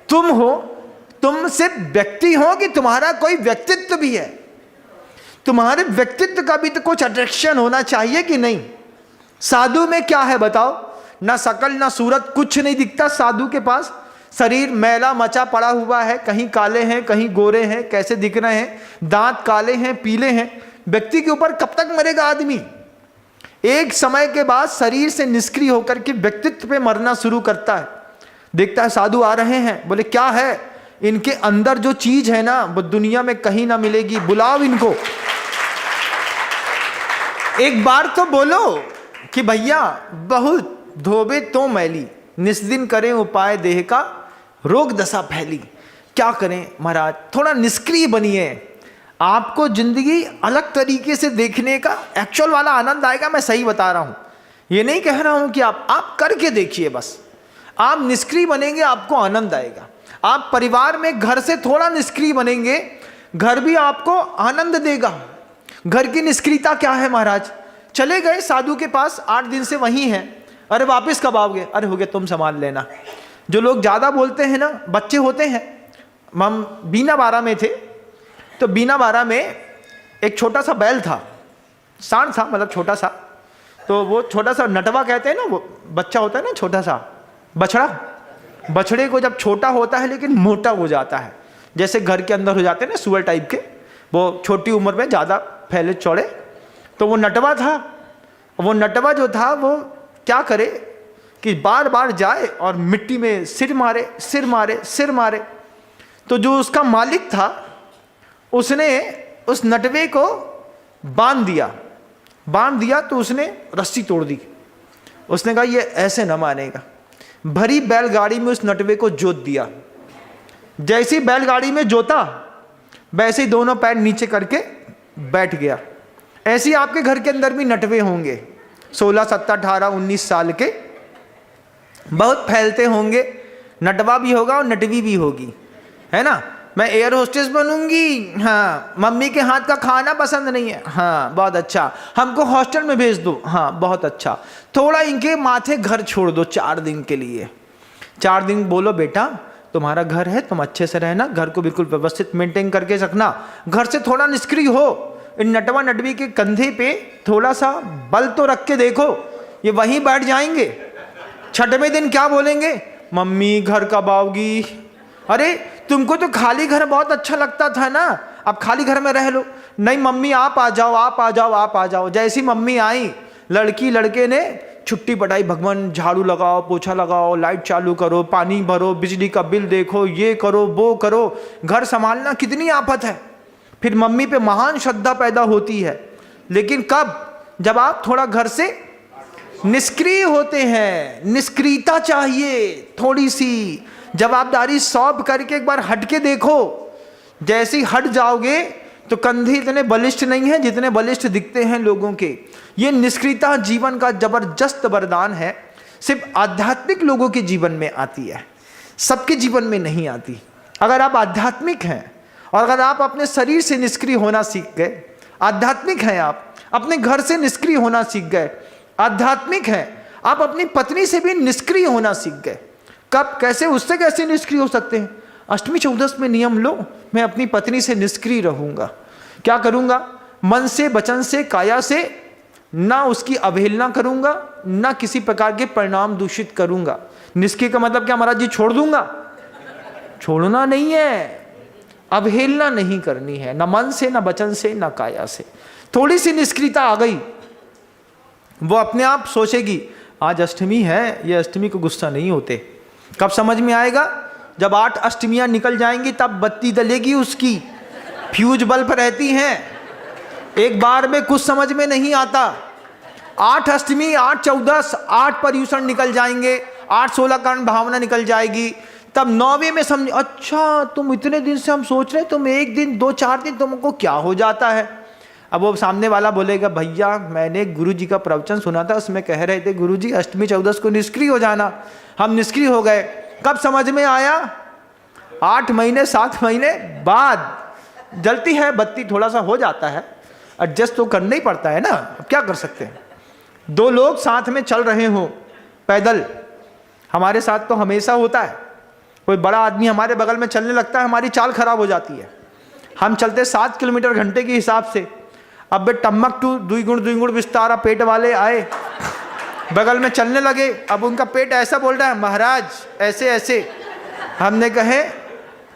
तुम हो, तुम सिर्फ व्यक्ति हो कि तुम्हारा कोई व्यक्तित्व भी है? तुम्हारे व्यक्तित्व का भी तो कुछ अट्रैक्शन होना चाहिए कि नहीं? साधु में क्या है बताओ? ना शकल ना सूरत, कुछ नहीं दिखता साधु के पास। शरीर मैला मचा पड़ा हुआ है, कहीं काले हैं कहीं गोरे हैं, कैसे दिख रहे हैं, दांत काले हैं पीले हैं। व्यक्ति के ऊपर कब तक मरेगा आदमी? एक समय के बाद शरीर से निष्क्रिय होकर के व्यक्तित्व पे मरना शुरू करता है। देखता है साधु आ रहे हैं, बोले क्या है? इनके अंदर जो चीज है ना वो दुनिया में कहीं ना मिलेगी, बुलाओ इनको। एक बार तो बोलो कि भैया बहुत धोबे तो मैली, निस्दिन करें उपाय देह का, रोग दशा फैली। क्या करें महाराज, थोड़ा निष्क्रिय बनिए, आपको जिंदगी अलग तरीके से देखने का एक्चुअल वाला आनंद आएगा। मैं सही बता रहा हूं, ये नहीं कह रहा हूं कि आप करके देखिए। बस आप निष्क्रिय बनेंगे, आपको आनंद आएगा। आप परिवार में घर से थोड़ा निष्क्रिय बनेंगे, घर भी आपको आनंद देगा। घर की निष्क्रियता क्या है महाराज? चले गए साधु के पास, 8 दिन से वहीं हैं, अरे वापस कब आओगे? अरे हो गया, तुम संभाल लेना। जो लोग ज़्यादा बोलते हैं ना, बच्चे होते हैं। हम बीना बारा में थे, तो बीना बारा में एक छोटा सा बैल था, सांड था, मतलब छोटा सा। तो वो छोटा सा नटवा कहते हैं ना, वो बच्चा होता है ना छोटा सा बछड़ा। बछड़े को जब छोटा होता है लेकिन मोटा हो जाता है, जैसे घर के अंदर हो जाते हैं ना सुअर टाइप के, वो छोटी उम्र में ज़्यादा फैले चौड़े। तो वो नटवा था। वो नटवा जो था वो क्या करे कि बार बार जाए और मिट्टी में सिर मारे सिर मारे सिर मारे। तो जो उसका मालिक था उसने उस नटवे को बांध दिया तो उसने रस्सी तोड़ दी। उसने कहा ये ऐसे न मानेगा। भरी बैलगाड़ी में उस नटवे को जोत दिया। जैसी बैलगाड़ी में जोता वैसे ही दोनों पैर नीचे करके बैठ गया। ऐसे ही आपके घर के अंदर भी नटवे होंगे, 16, 17, 18, 19 साल के, बहुत फैलते होंगे। नटवा भी होगा और नटवी भी होगी, है ना। मैं एयर होस्टेस बनूंगी, हाँ। मम्मी के हाथ का खाना पसंद नहीं है, हाँ बहुत अच्छा। हमको हॉस्टल में भेज दो, हाँ बहुत अच्छा। थोड़ा इनके माथे घर छोड़ दो 4 दिन के लिए। 4 दिन बोलो बेटा तुम्हारा घर है, तुम अच्छे से रहना, घर को बिल्कुल व्यवस्थित मेंटेन करके रखना, घर से थोड़ा निष्क्रिय हो। इन नटवा नटवी के कंधे पे थोड़ा सा बल तो रख के देखो, ये वहीं बैठ जाएंगे। 6वें दिन क्या बोलेंगे? मम्मी घर कब आओगी? अरे तुमको तो खाली घर बहुत अच्छा लगता था ना, अब खाली घर में रह लो। नहीं मम्मी आप आ जाओ, आप आ जाओ, आप आ जाओ। जैसी मम्मी आई, लड़की लड़के ने छुट्टी पटाई, भगवान झाड़ू लगाओ, पोछा लगाओ, लाइट चालू करो, पानी भरो, बिजली का बिल देखो, ये करो वो करो। घर संभालना कितनी आफत है। फिर मम्मी पे महान श्रद्धा पैदा होती है। लेकिन कब? जब आप थोड़ा घर से निष्क्रिय होते हैं। निष्क्रियता चाहिए थोड़ी सी। जवाबदारी सौंप करके एक बार हट के देखो। जैसे ही हट जाओगे तो कंधे इतने बलिष्ठ नहीं हैं जितने बलिष्ठ दिखते हैं लोगों के। ये निष्क्रियता जीवन का जबरदस्त वरदान है। सिर्फ आध्यात्मिक लोगों के जीवन में आती है, सबके जीवन में नहीं आती। अगर आप आध्यात्मिक हैं और अगर आप अपने शरीर से निष्क्रिय होना सीख गए, आध्यात्मिक हैं आप, अपने घर से निष्क्रिय होना सीख गए, आध्यात्मिक हैं आप, अपनी पत्नी से भी निष्क्रिय होना सीख गए। कब कैसे? उससे कैसे निष्क्रिय हो सकते हैं? अष्टमी चौदस में नियम लो, मैं अपनी पत्नी से निष्क्रिय रहूंगा। क्या करूंगा? मन से, वचन से, काया से ना उसकी अवहेलना करूंगा, ना किसी प्रकार के परिणाम दूषित करूंगा। निष्क्रिय का मतलब क्या महाराज जी? छोड़ दूंगा? छोड़ना नहीं है, अवहेलना नहीं करनी है, ना मन से, ना वचन से, ना काया से। थोड़ी सी निष्क्रियता आ गई, वो अपने आप सोचेगी आज अष्टमी है, ये अष्टमी को गुस्सा नहीं होते। कब समझ में आएगा? जब 8 अष्टमियां निकल जाएंगी तब बत्ती जलेगी उसकी। फ्यूज बल्ब रहती हैं, एक बार में कुछ समझ में नहीं आता। 8 अष्टमी, 8 चौदस, 8 पर्यूषण निकल जाएंगे, 8 16 कर्ण भावना निकल जाएगी। तब 9वें में समझ, अच्छा तुम इतने दिन से हम सोच रहे, तुम 1 दिन 2 4 दिन तुमको क्या हो जाता है। अब वो सामने वाला बोलेगा भैया मैंने गुरुजी का प्रवचन सुना था, उसमें कह रहे थे गुरुजी अष्टमी चौदस को निष्क्रिय हो जाना। हम निष्क्रिय हो गए। कब समझ में आया? 8 महीने 7 महीने बाद। जलती है बत्ती, थोड़ा सा हो जाता है, एडजस्ट तो करना ही पड़ता है ना, अब क्या कर सकते हैं। 2 लोग साथ में चल रहे हो पैदल, हमारे साथ तो हमेशा होता है, कोई बड़ा आदमी हमारे बगल में चलने लगता है, हमारी चाल खराब हो जाती है। हम चलते 7 किलोमीटर घंटे के हिसाब से। अब बे टम्मक टू दुई गुण विस्तारा पेट वाले आए, बगल में चलने लगे। अब उनका पेट ऐसा बोल रहा है, महाराज ऐसे ऐसे। हमने कहे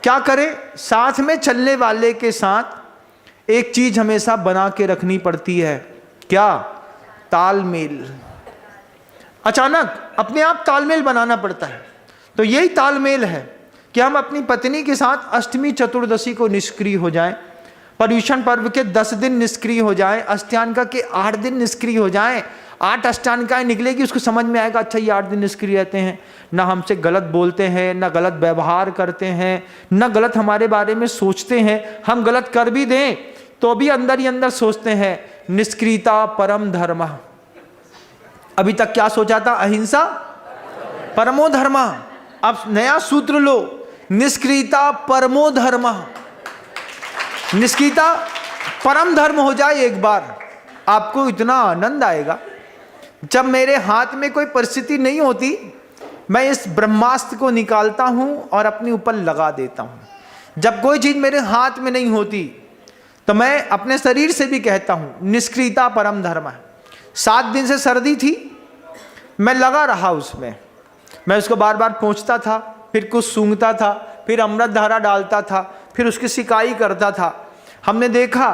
क्या करें, साथ में चलने वाले के साथ एक चीज हमेशा बना के रखनी पड़ती है, क्या? तालमेल। अचानक अपने आप तालमेल बनाना पड़ता है। तो यही तालमेल है कि हम अपनी पत्नी के साथ अष्टमी चतुर्दशी को निष्क्रिय हो जाएं, पर्युषण पर्व के 10 दिन निष्क्रिय हो जाएं, अष्टांगिका के 8 दिन निष्क्रिय हो जाएं। 8 अष्टांगिकाएं निकलेगी, उसको समझ में आएगा अच्छा ये 8 दिन निष्क्रिय रहते हैं, ना हमसे गलत बोलते हैं, ना गलत व्यवहार करते हैं, ना गलत हमारे बारे में सोचते हैं। हम गलत कर भी दें तो भी अंदर ही अंदर सोचते हैं निष्क्रियता परम धर्म। अभी तक क्या सोचा था? अहिंसा परमो धर्म। अब नया सूत्र लो, निष्क्रियता परमो धर्म। निष्क्रियता परम धर्म हो जाए एक बार, आपको इतना आनंद आएगा। जब मेरे हाथ में कोई परिस्थिति नहीं होती, मैं इस ब्रह्मास्त्र को निकालता हूं और अपने ऊपर लगा देता हूं। जब कोई चीज मेरे हाथ में नहीं होती तो मैं अपने शरीर से भी कहता हूं निष्क्रियता परम धर्म है। 7 दिन से सर्दी थी, मैं लगा रहा उसमें, मैं उसको बार बार पोंछता था, फिर कुछ सूंघता था, फिर अमृत धारा डालता था, फिर उसकी सिकाई करता था। हमने देखा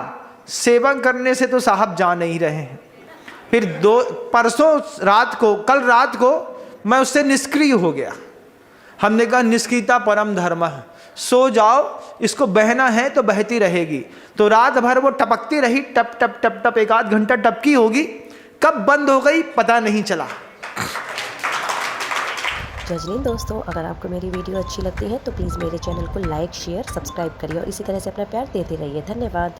सेवन करने से तो साहब जा नहीं रहे हैं। फिर परसों रात को, कल रात को मैं उससे निष्क्रिय हो गया। हमने कहा निष्क्रियता परम धर्म है, सो जाओ, इसको बहना है तो बहती रहेगी। तो रात भर वो टपकती रही, टप टप टप टप, 1 आध घंटा टपकी होगी, कब बंद हो गई पता नहीं चला। जजनीन दोस्तों, अगर आपको मेरी वीडियो अच्छी लगती है तो प्लीज़ मेरे चैनल को लाइक, शेयर, सब्सक्राइब करिए और इसी तरह से अपना प्यार देते रहिए। धन्यवाद।